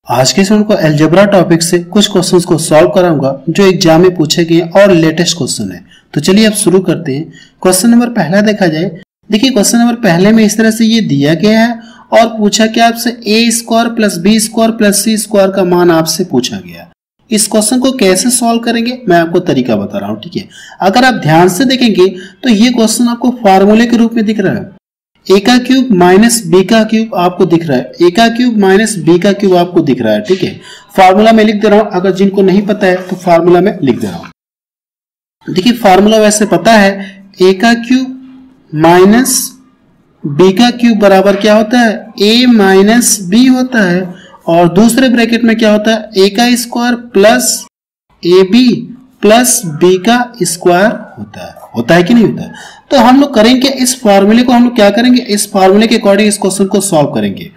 आज के सेशन को अलजेब्रा टॉपिक से कुछ क्वेश्चंस को सॉल्व कराऊंगा जो एग्जाम में पूछे गए और लेटेस्ट क्वेश्चन है। तो चलिए अब शुरू करते हैं। क्वेश्चन नंबर पहला देखा जाए। देखिए क्वेश्चन नंबर पहले में इस तरह से ये दिया गया है और पूछा कि आपसे A square plus B square plus C square का मान आपसे पूछा गया। इस क्वेश्चन को कैसे सॉल्व करेंगे मैं आपको तरीका बता रहा हूँ, ठीक है। अगर आप ध्यान से देखेंगे तो ये क्वेश्चन आपको फार्मूले के रूप में दिख रहा है। ए का क्यूब माइनस बी का क्यूब आपको दिख रहा है, ए का क्यूब माइनस बी का क्यूब आपको दिख रहा है, ठीक है। फार्मूला में लिख दे रहा हूं, अगर जिनको नहीं पता है तो फार्मूला में लिख दे रहा हूं। देखिए फार्मूला वैसे पता है, ए का क्यूब माइनस बी का क्यूब बराबर क्या होता है, ए माइनस बी होता है। और दूसरे ब्रैकेट में क्या होता है, ए का square plus a b plus B का स्क्वायर होता है कि नहीं होता है। तो हम लोग करेंगे इस फार्मूले को, हम लोग क्या करेंगे, इस फार्मूले के अकॉर्डिंग इस क्वेश्चन को सॉल्व करेंगे।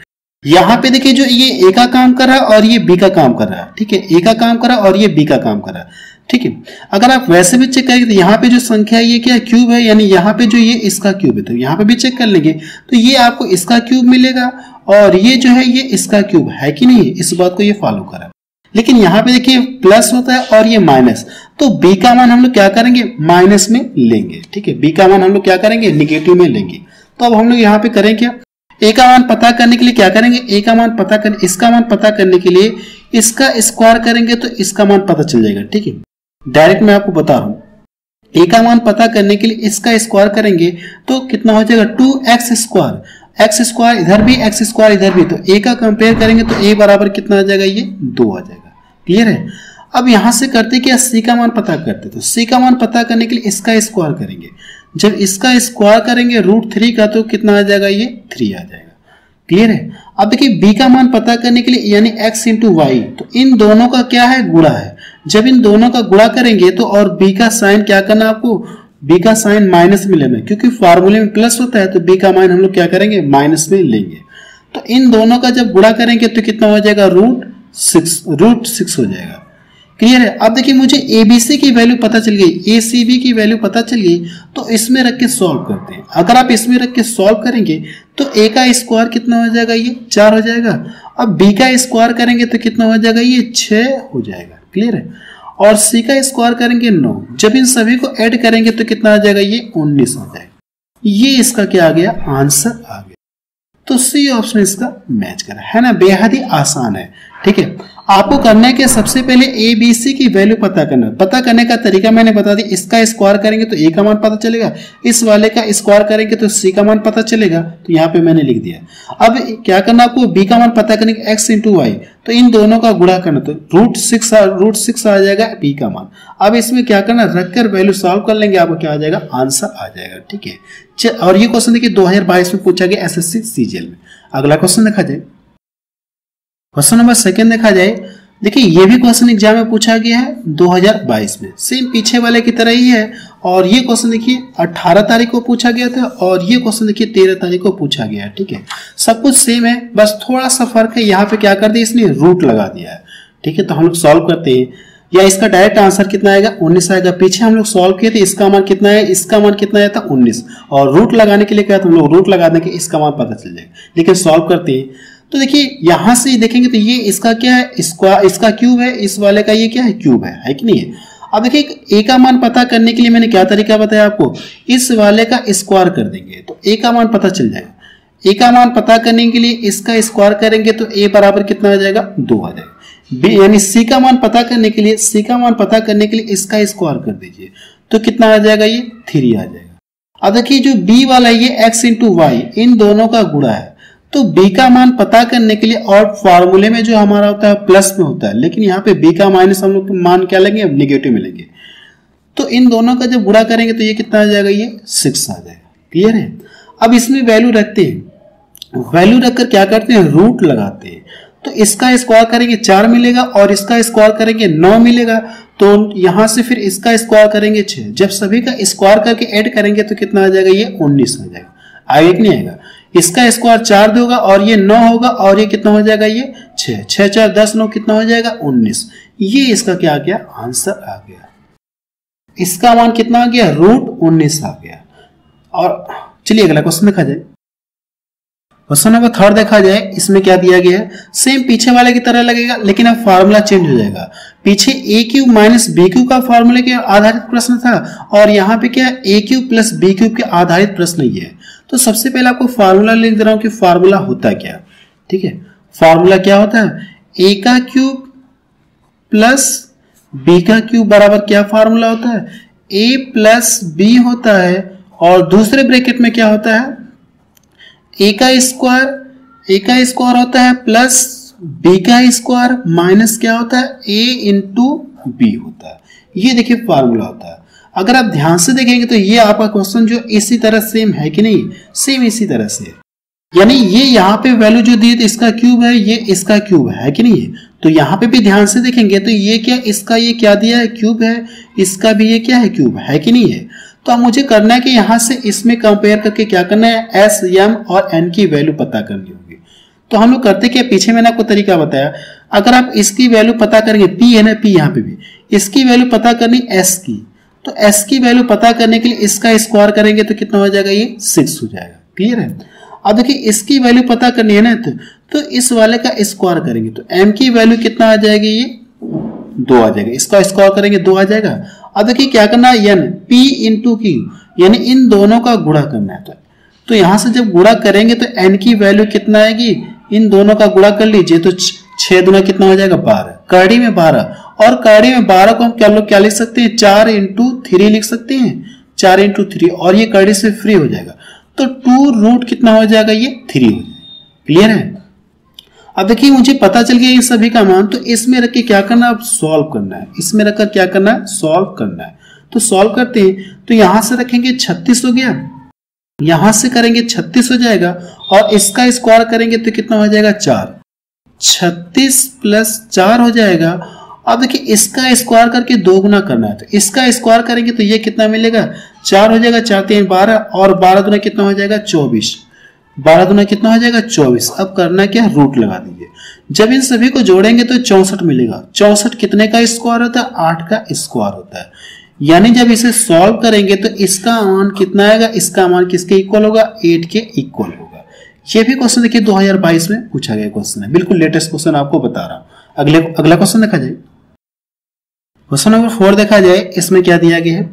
यहाँ पे देखिए जो ये ए का काम कर रहा है और ये बी का काम कर रहा है, ठीक है। ए का काम कर रहा है और ये बी का काम कर रहा है, ठीक है। अगर आप वैसे भी चेक करेंगे तो यहाँ पे जो संख्या है ये क्या क्यूब है, यानी यहाँ पे जो ये इसका क्यूब है, तो यहाँ पे भी चेक कर लेंगे तो ये आपको इसका क्यूब मिलेगा और ये जो है ये इसका क्यूब है कि नहीं, इस बात को ये फॉलो करा। लेकिन यहाँ पे देखिए प्लस होता है और ये माइनस, तो बी का मान हम लोग क्या करेंगे, माइनस में लेंगे, ठीक है। बी का मान हम लोग क्या करेंगे, निगेटिव में लेंगे। तो अब हम लोग यहाँ पे करें क्या, ए का मान पता करने के लिए क्या करेंगे, ए का मान पता करने, इसका मान पता करने के लिए इसका स्क्वायर करेंगे तो इसका मान पता चल जाएगा, ठीक है। डायरेक्ट मैं आपको बता रहा हूँ, ए का मान पता करने के लिए इसका स्क्वायर करेंगे तो कितना हो जाएगा, 2x स्क्वायर, एक्स स्क्वायर इधर भी एक्स स्क्वायर इधर भी, तो ए का कंपेयर करेंगे तो ए बराबर कितना आ जाएगा, ये 2 आ जाएगा। क्लियर है। अब यहां से करते क्या, सी का मान पता करते, तो सी का मान पता करने के लिए इसका स्क्वायर करेंगे। जब इसका स्क्वायर करेंगे √3 का तो कितना आ जाएगा, ये 3 आ जाएगा। क्लियर है। अब देखिए बी का मान पता करने के लिए यानी x इंटू वाई, तो इन दोनों का क्या है, गुणा है। जब इन दोनों का गुणा करेंगे तो और बी का साइन क्या करना आपको, बी का साइन माइनस में लेना, क्योंकि फार्मूले में प्लस होता है तो बी का मान हम लोग क्या करेंगे, माइनस में लेंगे। तो इन दोनों का जब गुणा करेंगे तो कितना हो जाएगा, √6 हो जाएगा। क्लियर है। अब देखिए मुझे एबीसी की वैल्यू पता चल गई, एसीबी की वैल्यू पता चल गई, तो इसमें रख के सॉल्व करते हैं। अगर आप इसमें रख के सॉल्व करेंगे तो ए का स्क्वायर कितना हो जाएगा, ये 4 हो जाएगा। अब बी का स्क्वायर करेंगे तो कितना हो जाएगा, ये 6 हो जाएगा। क्लियर है। और सी का स्क्वायर करेंगे 9, जब इन सभी को ऐड करेंगे तो कितना आ जाएगा, ये 19 हो जाएगा। ये इसका क्या आ गया, आंसर आ गया। तो सी ऑप्शन इसका मैच करा है ना, बेहद ही आसान है, ठीक है। आपको करना है कि सबसे पहले ए बी सी की वैल्यू पता करना। पता करने का तरीका मैंने बता दिया, इसका स्क्वायर करेंगे तो ए का मान पता चलेगा, इस वाले का स्क्वायर करेंगे तो सी का मान पता चलेगा, तो यहाँ पे मैंने लिख दिया। अब क्या करना आपको, बी का मान पता करने के x इंटू वाई, तो इन दोनों का गुणा करना, तो √6 आ जाएगा बी का मान। अब इसमें क्या करना, रखकर वैल्यू सॉल्व कर लेंगे, आपको क्या आ जाएगा, आंसर आ जाएगा, ठीक है। और ये क्वेश्चन देखिए 2022 में पूछा गया एसएससी सीजीएल में। अगला क्वेश्चन देखा जाए, क्वेश्चन नंबर 2 देखा जाए। देखिए ये भी क्वेश्चन एग्जाम में पूछा गया है 2022 में, सेम पीछे वाले की तरह ही है। और ये क्वेश्चन देखिए 18 तारीख को पूछा गया था और ये क्वेश्चन देखिए 13 तारीख को पूछा गया है, ठीक है। सब कुछ सेम है, बस थोड़ा सा फर्क है, यहाँ पे क्या कर दिया इसने, रूट लगा दिया है, ठीक है। तो हम लोग सॉल्व करते हैं, या इसका डायरेक्ट आंसर कितना आएगा, 19 आएगा। पीछे हम लोग सॉल्व किए थे, इसका मान कितना है, इसका मान कितना आया था, 19, और रूट लगाने के लिए क्या था, हम लोग रूट लगा देंगे, इसका मान पता चल जाएगा। लेकिन सॉल्व करते हैं तो देखिए यहां से देखेंगे तो ये इसका क्या है, इसका क्यूब है, इस वाले का ये क्या है, क्यूब है कि नहीं है। अब देखिए ए का मान पता करने के लिए मैंने क्या तरीका बताया आपको, इस वाले का स्क्वायर कर देंगे तो ए का मान पता चल जाएगा। ए का मान पता करने के लिए इसका स्क्वायर करेंगे तो ए बराबर कितना आ जाएगा, 2 आ जाएगा। बी यानी सी का मान पता करने के लिए, सी का मान पता करने के लिए इसका स्क्वायर कर दीजिए तो कितना आ जाएगा, ये 3 आ जाएगा। अब देखिए जो बी वाला ये x इंटू वाई, इन दोनों का गुणा है, तो b का मान पता करने के लिए, और फार्मूले में जो हमारा होता है प्लस में होता है, लेकिन यहाँ पे b का माइनस हम लोग मान क्या लेंगे, निगेटिव में लेंगे। तो इन दोनों का जब गुणा करेंगे तो ये कितना आ जाएगा, ये 6 आ जाएगा। क्लियर है। अब इसमें वैल्यू रखते हैं, वैल्यू रखकर क्या करते हैं, रूट लगाते हैं। तो इसका स्क्वायर करेंगे 4 मिलेगा और इसका स्क्वायर करेंगे 9 मिलेगा, तो यहां से फिर इसका स्क्वायर करेंगे 6। जब सभी का स्क्वायर करके ऐड करेंगे तो कितना आ जाएगा, ये 19 आ जाएगा। आगे कि नहीं आएगा, इसका स्क्वायर 4 होगा और ये 9 होगा और ये कितना हो जाएगा, ये 6, 6 4 10 9 कितना हो जाएगा, 19। ये इसका क्या आ गया, आंसर आ गया। इसका मान कितना आ गया, √19 आ गया। और चलिए अगला क्वेश्चन देखा जाए। क्वेश्चन नंबर थर्ड देखा जाए, इसमें क्या दिया गया है, सेम पीछे वाले की तरह लगेगा लेकिन अब फार्मूला चेंज हो जाएगा। पीछे ए क्यूब माइनस बी क्यूब का फार्मूले के आधारित प्रश्न था और यहाँ पे क्या ए क्यूब प्लस बी क्यूब के आधारित प्रश्न ये है। तो सबसे पहले आपको फार्मूला लिख दे रहा हूँ कि फार्मूला होता क्या, ठीक है। फार्मूला क्या होता है, ए का क्यूब प्लस बी का क्यूब बराबर क्या फार्मूला होता है, ए प्लस बी होता है और दूसरे ब्रैकेट में क्या होता है, ए का स्क्वायर होता है प्लस बी का स्क्वायर माइनस क्या होता है, ए इंटू बी होता है। ये देखिए फार्मूला होता है। अगर आप ध्यान से देखेंगे तो ये आपका क्वेश्चन जो इसी तरह सेम है कि नहीं, सेम इसी तरह से, यानी ये यहाँ पे वैल्यू जो दी है इसका क्यूब है, ये इसका क्यूब है कि नहीं है। तो यहाँ पे भी ध्यान से देखेंगे तो ये क्या, इसका ये क्या दिया है, क्यूब है, इसका भी ये क्या है, क्यूब है कि नहीं है। तो अब मुझे करना है कि यहाँ से इसमें कंपेयर करके क्या करना है, एस एम और एन की वैल्यू पता करनी होगी। तो हम लोग करते क्या, पीछे मैंने आपको तरीका बताया, अगर आप इसकी वैल्यू पता करेंगे, पी है ना, पी यहाँ पे भी, इसकी वैल्यू पता करनी एस की, तो एस की वैल्यू पता करने के लिए इसका स्क्वायर करेंगे तो कितना हो जाएगा, ये 6 हो जाएगा। क्लियर है। अब देखिए इसकी वैल्यू पता करनी है ना, तो इस वाले का स्क्वायर करेंगे तो m की वैल्यू कितना आ जाएगी, ये 2 आ जाएगा, इसका स्क्वायर करेंगे 2 आ जाएगा। अब देखिए क्या करना है, n p इंटू क्यू, यानी इन दोनों का गुणा करना है। तो यहां से जब गुणा करेंगे तो n की वैल्यू कितना आएगी, इन दोनों का गुणा कर लीजिए तो 6 दूना कितना हो जाएगा, 12, कड़ी में 12, और कड़ी में 12 को हम क्या लिख सकते हैं, 4 इंटू 3 लिख सकते हैं, 4 इंटू 3, और ये कड़ी से फ्री हो जाएगा तो 2 रूट कितना हो जाएगा, ये 3 हो जाएगा। क्लियर है। अब देखिए मुझे पता चल गया इन सभी का मान, तो इसमें रख के क्या करना है, अब सॉल्व करना है, इसमें रखकर क्या करना है, सॉल्व करना है। तो सॉल्व करते हैं तो यहां से रखेंगे 36 हो गया, यहां से करेंगे 36 हो जाएगा, और इसका स्क्वायर करेंगे तो कितना हो जाएगा, 4, 36 प्लस 4 हो जाएगा। अब देखिए इसका स्क्वायर करके 2 गुना करना है, तो इसका स्क्वायर करेंगे तो ये कितना मिलेगा, 4 हो जाएगा, 4 3 12, और 12 दूना कितना हो जाएगा, 24, 12 दूना कितना हो जाएगा, 24। अब करना क्या, रूट लगा दीजिए। जब इन सभी को जोड़ेंगे तो 64 मिलेगा। 64 कितने का स्क्वायर होता है, 8 का स्क्वायर होता है। यानी जब इसे सॉल्व करेंगे तो इसका मान कितना आएगा, इसका मान किसके इक्वल होगा, 8 के इक्वल होगा। ये भी क्वेश्चन देखिए 2022 में पूछा गया क्वेश्चन है, बिल्कुल लेटेस्ट क्वेश्चन आपको बता रहा हूं। अगला क्वेश्चन देखा जाए, क्वेश्चन नंबर 4 देखा जाए, इसमें क्या दिया गया है।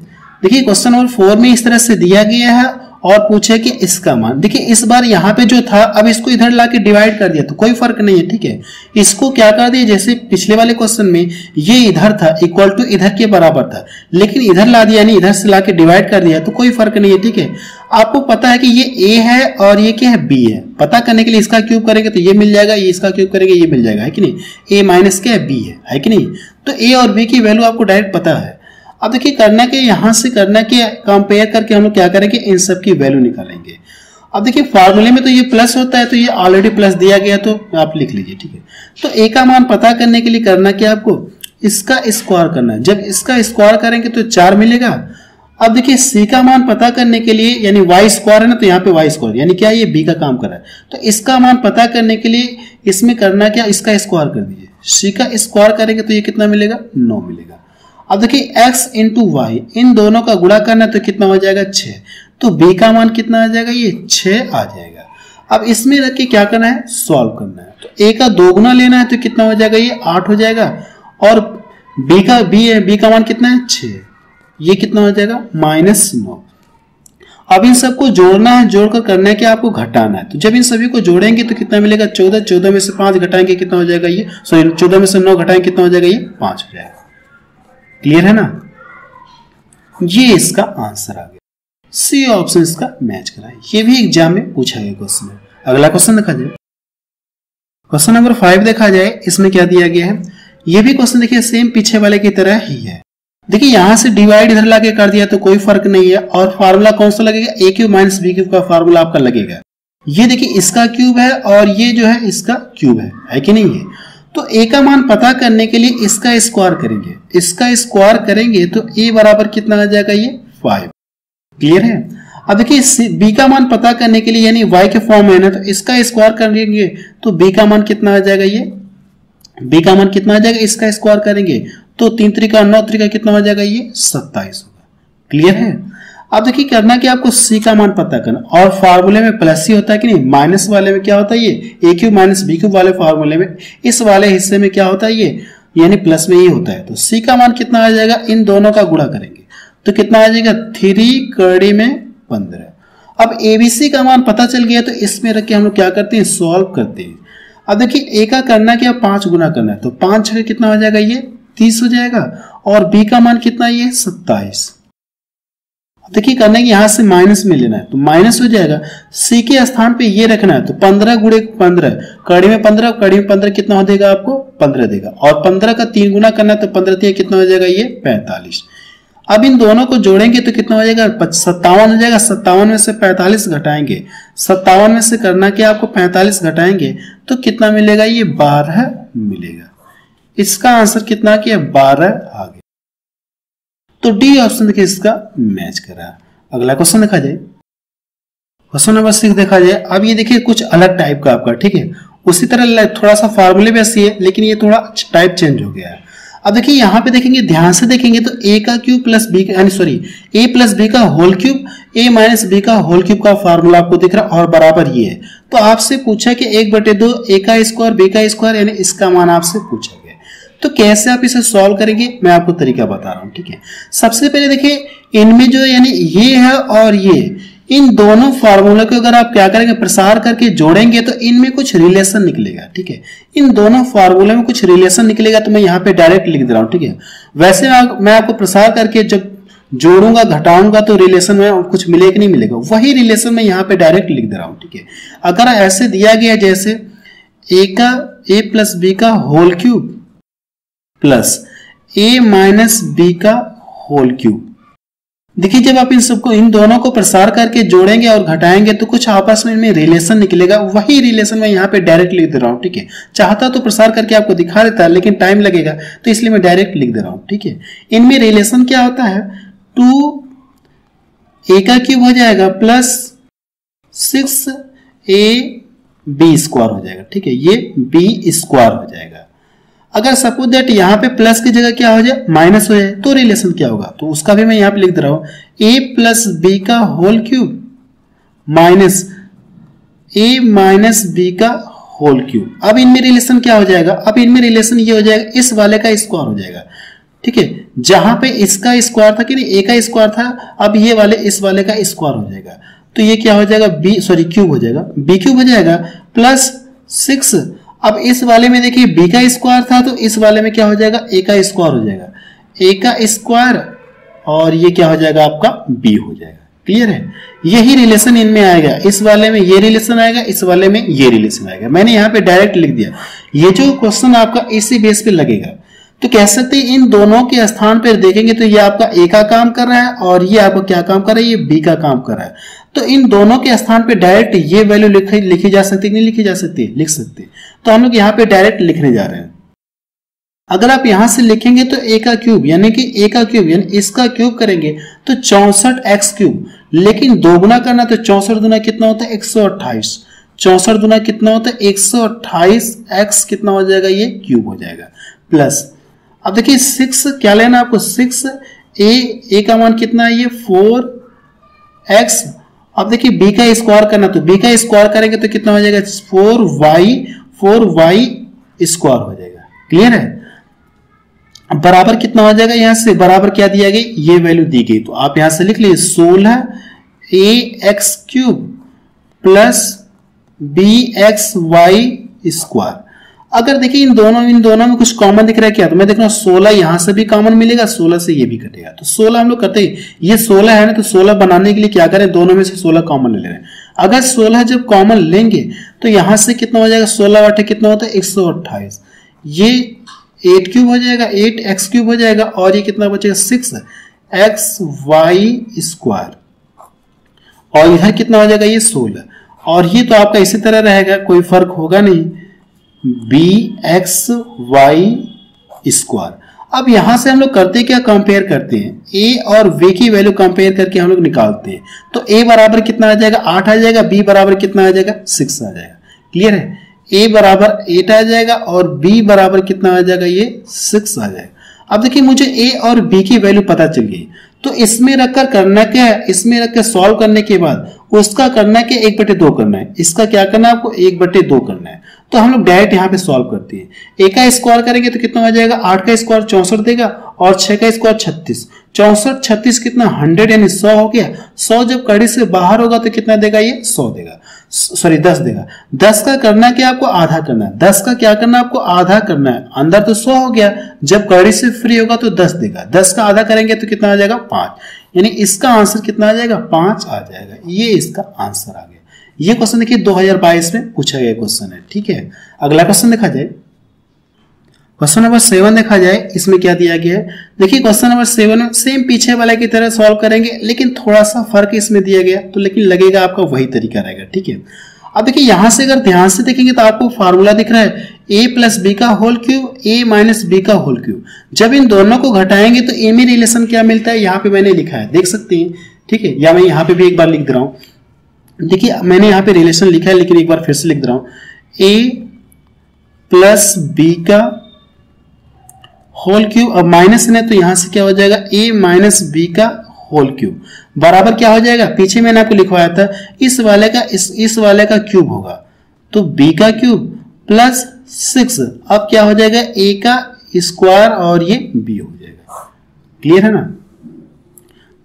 देखिए क्वेश्चन नंबर 4 में इस तरह से दिया गया है और पूछे कि इसका मान, देखिए इस बार यहाँ पे जो था अब इसको इधर लाके डिवाइड कर दिया तो कोई फर्क नहीं है, ठीक है। इसको क्या कर दिया, जैसे पिछले वाले क्वेश्चन में ये इधर था इक्वल टू इधर के बराबर था, लेकिन इधर ला दिया, यानी इधर से लाके डिवाइड कर दिया तो कोई फर्क नहीं है, ठीक है। आपको पता है कि ये a है और ये क्या है, b है। पता करने के लिए इसका क्यूब करेंगे तो ये मिल जाएगा, ये इसका क्यूब करेंगे ये मिल जाएगा, है कि नहीं। a माइनस क्या है, b है कि नहीं। तो a और b की वैल्यू आपको डायरेक्ट पता है। अब देखिए करना के यहां से करना के कंपेयर करके हम लोग क्या करेंगे, इन सब की वैल्यू निकालेंगे। अब देखिए फार्मूले में तो ये प्लस होता है, तो ये ऑलरेडी प्लस दिया गया तो आप लिख लीजिए, ठीक है। तो a का मान पता करने के लिए करना क्या, आपको इसका स्क्वायर करना है। जब इसका स्क्वायर करेंगे तो 4 मिलेगा। अब देखिए c का मान पता करने के लिए, यानी y स्क्वायर है ना, तो यहाँ पे y स्क्वायर, यानी क्या, ये b का काम कर रहा है। तो इसका मान पता करने के लिए इसमें करना क्या, इसका स्क्वायर कर दीजिए। c का स्क्वायर करेंगे तो ये कितना मिलेगा, 9 मिलेगा। अब देखिए x इंटू वाई, इन दोनों का गुणा करना तो कितना हो जाएगा, 6। तो b का मान कितना आ जाएगा, ये 6 आ जाएगा। अब इसमें रख के क्या करना है, सॉल्व करना है। तो a का 2 गुना लेना है तो कितना हो जाएगा, ये 8 हो जाएगा, और b का मान कितना है, 6, ये कितना हो जाएगा, -9। अब इन सबको जोड़ना है, जोड़कर करना है कि आपको घटाना है। तो जब इन सभी को जोड़ेंगे तो कितना मिलेगा, 14, 14 में से 5 घटाएंगे कितना हो जाएगा, ये 14 में से 9 घटाएंगे कितना हो जाएगा, ये 5 हो जाएगा। क्लियर है ना। ये इसका आंसर आ गया, सी ऑप्शन इसका मैच करा है। ये भी एग्जाम में पूछा गया क्वेश्चन है। अगला क्वेश्चन देखा जाए, क्वेश्चन नंबर 5 देखा जाए, इसमें क्या दिया गया है। ये भी क्वेश्चन देखिए सेम पीछे वाले की तरह ही है। देखिए यहां से डिवाइड इधर लाके कर दिया तो कोई फर्क नहीं है, और फार्मूला कौन सा लगेगा, ए क्यूब माइनस बी क्यूब का फार्मूला आपका लगेगा। ये देखिए इसका क्यूब है और ये जो है इसका क्यूब है कि नहीं है। तो a का मान पता करने के लिए इसका स्क्वायर करेंगे, इसका स्क्वायर करेंगे तो a बराबर कितना आ जाएगा, ये 5। क्लियर है। अब देखिए b का मान पता करने के लिए, यानी y के फॉर्म में है ना, तो इसका स्क्वायर करेंगे तो b का मान कितना आ जाएगा, ये b का मान कितना आ जाएगा, इसका स्क्वायर करेंगे तो 3 त्रिका 9 त्रिका कितना हो जाएगा, ये 27 होगा। क्लियर है। अब देखिए करना कि आपको c का मान पता करना, और फार्मूले में प्लस ही होता है कि नहीं, माइनस वाले में क्या होता है ये a cube minus b cube वाले फार्मूले में इस वाले हिस्से में क्या होता है ये, यानी प्लस में ही होता है। तो c का मान कितना आ जाएगा, इन दोनों का गुणा करेंगे तो कितना आ जाएगा 3 कड़ी में 15। अब abc का मान पता चल गया तो इसमें रख के हम लोग क्या करते हैं, सॉल्व करते हैं। अब देखिए a का करना क्या, 5 गुना करना है, तो 5 छः कितना हो जाएगा ये 30 हो जाएगा, और b का मान कितना है ये 27। देखिए करना है कि यहां से माइनस में लेना है तो माइनस हो जाएगा, c के स्थान पे ये रखना है तो 15 गुणे 15 कड़ी में 15, कड़ी में 15 कितना हो देगा आपको 15 देगा, और 15 का 3 गुना करना है तो 15 3 कितना हो जाएगा ये 45। अब इन दोनों को जोड़ेंगे तो कितना हो जाएगा 57 हो जाएगा। 57 में से 45 घटाएंगे, 57 में से करना क्या आपको 45 घटाएंगे तो कितना मिलेगा ये 12 मिलेगा। इसका आंसर कितना किया 12 आ गया। तो डी ऑप्शन देखिए इसका मैच कर रहा है। अगला क्वेश्चन देखा जाए, क्वेश्चन नंबर 6 देखा जाए। अब ये देखिए कुछ अलग टाइप का आपका, ठीक है, उसी तरह थोड़ा सा फार्मूले भी ऐसी है लेकिन ये थोड़ा टाइप चेंज हो गया है। अब देखिए यहाँ पे देखेंगे, ध्यान से देखेंगे तो a का क्यूब प्लस b का, यानी सॉरी a प्लस b का whole cube, a minus b का होल क्यूब का फार्मूला आपको दिख रहा है और बराबर ये है। तो आपसे पूछा कि 1/2 a का स्क्वायर b का स्क्वायर, यानी इसका मान आपसे पूछा गया। तो कैसे आप इसे सॉल्व करेंगे मैं आपको तरीका बता रहा हूं, ठीक है। सबसे पहले देखिए इनमें जो यानी ये है और ये, इन दोनों फार्मूला को अगर आप क्या करेंगे प्रसार करके जोड़ेंगे तो इनमें कुछ रिलेशन निकलेगा, ठीक है। इन दोनों फार्मूले में कुछ रिलेशन निकलेगा तो मैं यहाँ पे डायरेक्ट लिख दे रहा हूँ, ठीक है। वैसे मैं आपको प्रसार करके जब जोड़ूंगा घटाऊंगा तो रिलेशन में कुछ मिलेगा कि नहीं मिलेगा, वही रिलेशन मैं यहाँ पे डायरेक्ट लिख दे रहा हूँ, ठीक है। अगर ऐसे दिया गया जैसे a प्लस बी का whole cube plus a minus B का होल क्यूब, देखिए जब आप इन सबको इन दोनों को प्रसार करके जोड़ेंगे और घटाएंगे तो कुछ आपस में इनमें रिलेशन निकलेगा, वही रिलेशन मैं यहाँ पे डायरेक्ट लिख दे रहा हूँ, ठीक है। चाहता तो प्रसार करके आपको दिखा देता है लेकिन टाइम लगेगा तो इसलिए मैं डायरेक्ट लिख दे रहा हूँ, ठीक है। इनमें रिलेशन क्या होता है, 2a का क्यूब हो जाएगा प्लस 6ab स्क्वायर हो जाएगा, ठीक है, ये b स्क्वायर हो जाएगा। अगर सपोज दैट यहाँ पे प्लस की जगह क्या हो जाए माइनस हो जाए तो रिलेशन क्या होगा, तो उसका भी मैं यहाँ पे लिख दे रहा हूँ a प्लस बी का whole cube minus a minus B का होल क्यूब। अब इनमें रिलेशन क्या हो जाएगा, अब इनमें रिलेशन ये हो जाएगा इस वाले का स्क्वायर हो जाएगा, ठीक है। जहां पे इसका स्क्वायर था कि नहीं a का स्क्वायर था, अब ये वाले इस वाले का स्क्वायर हो जाएगा तो ये क्या हो जाएगा क्यूब हो जाएगा, b क्यूब हो जाएगा प्लस 6। अब इस वाले में देखिए b का स्क्वायर था तो इस वाले में क्या हो जाएगा a का स्क्वायर हो जाएगा, a का स्क्वायर और ये क्या हो जाएगा आपका b हो जाएगा। क्लियर है, यही रिलेशन इनमें आएगा, इस वाले में ये रिलेशन आएगा, इस वाले में ये रिलेशन आएगा। मैंने यहाँ पे डायरेक्ट लिख दिया। ये जो क्वेश्चन आपका इसी बेस पे लगेगा तो कह सकते हैं इन दोनों के स्थान पर देखेंगे तो ये आपका a का काम कर रहा है और ये आपका क्या काम कर रहा है, ये b का काम कर रहा है। तो इन दोनों के स्थान पे डायरेक्ट ये वैल्यू लिखी जा सकती है, नहीं लिखी जा सकती, लिख सकते हैं। तो हम लोग यहाँ पे डायरेक्ट लिखने जा रहे हैं। अगर आप यहां से लिखेंगे तो a का क्यूब यानी कि a का क्यूब यानी इसका क्यूब करेंगे तो 64x क्यूब, लेकिन दो गुना करना तो 64 दुना कितना होता है 128, 64 दुना कितना होता है 128x कितना हो जाएगा ये क्यूब हो जाएगा प्लस। अब देखिए 6 क्या लेना आपको, 6a का मान कितना है ये 4x। अब देखिए b का स्क्वायर करना तो b का स्क्वायर करेंगे तो कितना हो जाएगा 4y स्क्वायर हो जाएगा। क्लियर है, अब बराबर कितना हो जाएगा, यहां से बराबर क्या दिया गया ये वैल्यू दी गई तो आप यहां से लिख लीजिए 16ax cube plus bxy square. अगर देखिए इन दोनों में कुछ कॉमन दिख रहा है क्या, तो मैं देख रहा हूँ 16 यहां से भी कॉमन मिलेगा, 16 से ये भी कटेगा तो 16 हम लोग करते हैं, ये 16 है ना तो 16 बनाने के लिए क्या करें, दोनों में से 16 कॉमन ले रहे हैं। अगर 16 जब कॉमन लेंगे तो यहां से कितना हो जाएगा 16 बटे कितना होता है 128, ये 8 क्यूब हो जाएगा, 8x क्यूब हो जाएगा और ये कितना बचेगा 6xy स्क्वायर और इधर कितना हो जाएगा ये 16 और ये तो आपका इसी तरह रहेगा, कोई फर्क होगा नहीं bxy स्क्वायर। अब यहां से हम लोग करते क्या, कंपेयर करते हैं a और v की वैल्यू कंपेयर करके हम लोग निकालते हैं तो a बराबर कितना आ जाएगा 8 आ जाएगा, b बराबर कितना आ जाएगा 6 आ जाएगा। क्लियर है, a बराबर 8 आ जाएगा और b बराबर कितना आ जाएगा ये 6 आ जाएगा। अब देखिए मुझे a और b की वैल्यू पता चल गई तो इसमें रखकर करना क्या है, इसमें रखकर सॉल्व करने के बाद उसका करना क्या, 1/2 करना है। इसका क्या करना है आपको, 1/2 करना है। तो हम लोग डायरेक्ट यहाँ पे सॉल्व करते हैं। ए का स्क्वायर करेंगे तो कितना हो जाएगा, 8 का स्क्वायर 64 देगा और 6 का स्क्वायर 36। 64 36 कितना 100 यानी 100 हो गया। 100 जब कड़ी से बाहर होगा तो कितना देगा, ये 100 देगा, सॉरी 10 देगा। 10 का करना क्या, आपको आधा करना है। 10 का क्या करना है, आपको आधा करना है। अंदर तो 100 हो गया, जब कड़ी से फ्री होगा तो 10 देगा। 10 का आधा करेंगे तो कितना आ जाएगा, 5। यानी इसका आंसर कितना आ जाएगा, 5 आ जाएगा। ये इसका आंसर आ गया। ये क्वेश्चन देखिए 2022 में पूछा गया क्वेश्चन है, ठीक है। अगला क्वेश्चन देखा जाए, क्वेश्चन नंबर 7 देखा जाए, इसमें क्या दिया गया है। देखिए क्वेश्चन नंबर 7 में सेम पीछे वाले की तरह सॉल्व करेंगे, लेकिन थोड़ा सा फर्क इसमें दिया गया, तो लेकिन लगेगा आपका वही तरीका रहेगा, ठीक है। अब देखिए यहां से अगर ध्यान से देखेंगे तो आपको फार्मूला दिख रहा है a + b का होल क्यूब, a - b का होल क्यूब। जब इन दोनों को घटाएंगे तो a में रिलेशन क्या मिलता है, यहाँ पे मैंने लिखा है, देख सकते हैं, ठीक है। या मैं यहाँ पे भी एक बार लिख दे रहा हूँ। देखिए मैंने यहाँ पे रिलेशन लिखा है, लेकिन एक बार फिर से लिख दे रहा हूँ, a + b का होल क्यूब। अब माइनस है तो यहां से क्या हो जाएगा, a - b का होल क्यूब बराबर क्या हो जाएगा, पीछे मैंने आपको लिखवाया था इस वाले का क्यूब होगा, तो b का क्यूब प्लस 6। अब क्या हो जाएगा, a का स्क्वायर और ये b हो जाएगा। क्लियर है ना।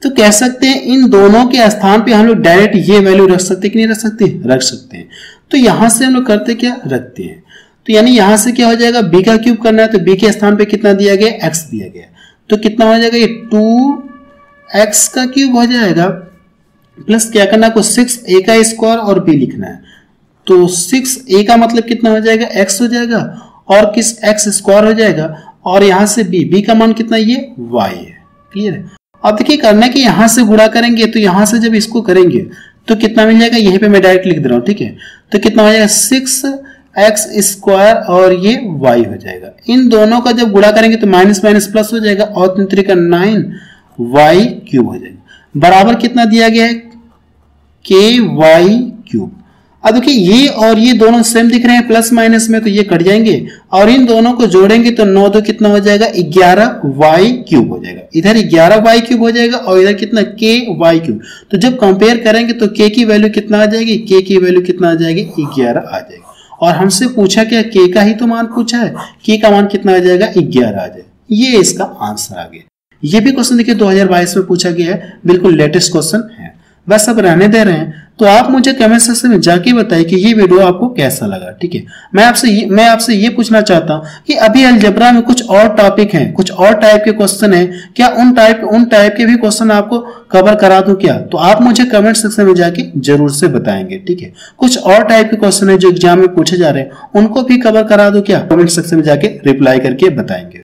तो कह सकते हैं इन दोनों के स्थान पे हम लोग डायरेक्ट ये वैल्यू रख सकते हैं कि नहीं रख सकते, रख सकते हैं। तो यहां से हम लोग करते क्या, रखते हैं। तो यानी यहां से क्या हो जाएगा, b का क्यूब करना है तो b के स्थान पे कितना दिया गया, x दिया गया। तो कितना हो जाएगा, ये 2x का क्यूब हो जाएगा, प्लस क्या करना है आपको 6 a का स्क्वायर और b लिखना है। तो 6 a का मतलब कितना हो जाएगा, x हो जाएगा, और किस x स्क्वायर हो जाएगा, और यहां से b का मान कितना, ये y है। क्लियर है। अब देखिए करना है कि यहां से गुणा करेंगे, तो यहां से जब इसको करेंगे तो कितना मिल जाएगा, यहीं पे मैं डायरेक्ट लिख दे रहा हूं, ठीक है। तो कितना हो जाएगा, 6x स्क्वायर और ये y हो जाएगा। इन दोनों का जब गुणा करेंगे तो माइनस माइनस प्लस हो जाएगा, और 3 3 का 9 y क्यूब हो जाएगा। बराबर कितना दिया गया है, ky क्यूब। अब देखिए ये और ये दोनों सेम दिख रहे हैं प्लस माइनस में, तो ये कट जाएंगे और इन दोनों को जोड़ेंगे तो 9 2 कितना हो जाएगा, 11y क्यूब हो जाएगा। इधर 11y क्यूब हो जाएगा और इधर कितना, ky क्यूब। तो जब कंपेयर करेंगे तो k की वैल्यू कितना आ जाएगी, k की वैल्यू कितना आ जाएगी, 11 आ जाएगी। और हमसे पूछा क्या, k का ही तो मान पूछा है, k का मान कितना आ जाएगा, 11 आ जाएगा। ये इसका आंसर आ गया। ये भी क्वेश्चन देखिए 2022 में पूछा गया है, बिल्कुल लेटेस्ट क्वेश्चन है। बस अब रहने दे रहे हैं, तो आप मुझे कमेंट सेक्शन में जाके बताइए कि ये वीडियो आपको कैसा लगा, ठीक है। मैं आपसे ये पूछना चाहता हूं कि अभी अलजेब्रा में कुछ और टॉपिक हैं, कुछ और टाइप के क्वेश्चन हैं, क्या उन टाइप के भी क्वेश्चन आपको कवर करा दूं क्या? तो आप मुझे कमेंट सेक्शन में जाके जरूर से बताएंगे, ठीक है। कुछ और टाइप के क्वेश्चन है जो एग्जाम में पूछे जा रहे हैं, उनको भी कवर करा दूं क्या? कमेंट सेक्शन में जाके रिप्लाई करके बताएंगे।